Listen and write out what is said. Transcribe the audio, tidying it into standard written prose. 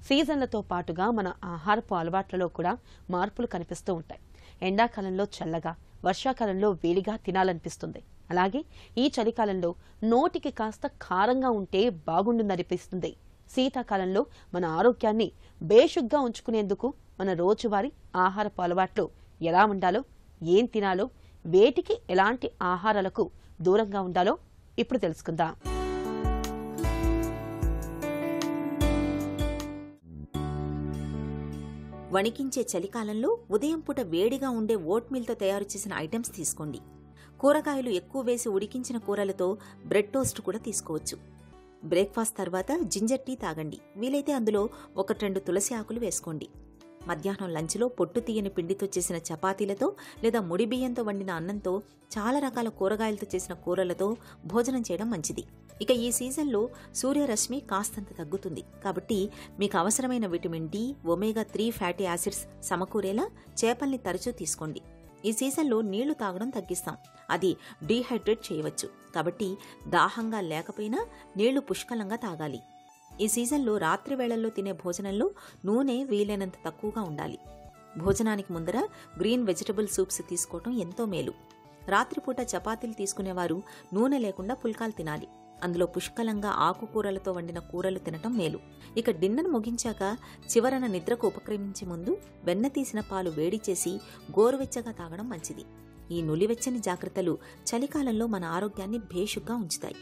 సీజన్లతో పాటుగా మన ఆహారపు అలవాట్లలో కూడా మార్పులు కనిపిస్తూ ఉంటాయి. ఎండాకాలంలో చల్లగా, వర్షాకాలంలో వేడిగా తినాలనిపిస్తుంది. అలాగే ఈ చలికాలంలో నోటికి కాస్త కారంగా ఉంటే బాగుండుననిపిస్తుంది. శీతాకాలంలో మన ఆరోగ్యాన్ని బేషుగ్గా ఉంచుకునేందుకు మన రోజువారీ ఆహారపు అలవాట్లు ఎలా ఉండాలో, ఏం తినాలో, వేటికి ఎలాంటి ఆహారాలకు దూరంగా ఉండాలో ఇప్పుడు తెలుసుకుందాం. వణికించే చలికాలంలో ఉదయం పూట వేడిగా ఉండే ఓట్మీల్తో తయారు చేసిన ఐటమ్స్ తీసుకోండి. కూరగాయలు ఎక్కువ వేసి ఉడికించిన కూరలతో బ్రెడ్ టోస్ట్ కూడా తీసుకోవచ్చు. బ్రేక్ఫాస్ట్ తర్వాత జింజర్ టీ తాగండి. వీలైతే అందులో 1-2 తులసి ఆకులు వేసుకోండి. మధ్యాహ్నం లంచ్లో పొట్టు తీయని పిండితో చేసిన చపాతీలతో లేదా ముడి బియ్యంతో వండిన అన్నంతో, చాలా రకాల కూరగాయలతో చేసిన కూరలతో భోజనం చేయడం మంచిది. ఇక ఈ సీజన్లో సూర్యరశ్మి కాస్తంత తగ్గుతుంది కాబట్టి మీకు అవసరమైన vitamin D, omega 3 fatty acids సమకూరేలా చేపల్ని తరచూ తీసుకోండి. ఈ సీజన్లో నీళ్లు తాగడం తగ్గిస్తాం. అది డీహైడ్రేట్ చేయవచ్చు. కాబట్టి దాహంగా లేకపోయినా నీళ్లు పుష్కలంగా తాగాలి. ఈ సీజన్లో రాత్రి వేళల్లో తినే భోజనంలో నూనె వీలైనంత తక్కువగా ఉండాలి. భోజనానికి ముందర గ్రీన్ వెజిటబుల్ సూప్స్ తీసుకోవటం ఎంతో మేలు. రాత్రిపూట చపాతీలు తీసుకునేవారు నూనె లేకుండా పుల్కాలు తినాలి. అందులో పుష్కలంగా ఆకుకూరలతో వండిన కూరలు తినటం మేలు. ఇక డిన్నర్ ముగించాక చివరన నిద్రకు ఉపక్రమించే ముందు వెన్న తీసిన పాలు వేడి చేసి గోరువెచ్చగా తాగడం మంచిది. ఈ నులివెచ్చని జాగ్రత్తలు చలికాలంలో మన ఆరోగ్యాన్ని భేషుగ్గా ఉంచుతాయి.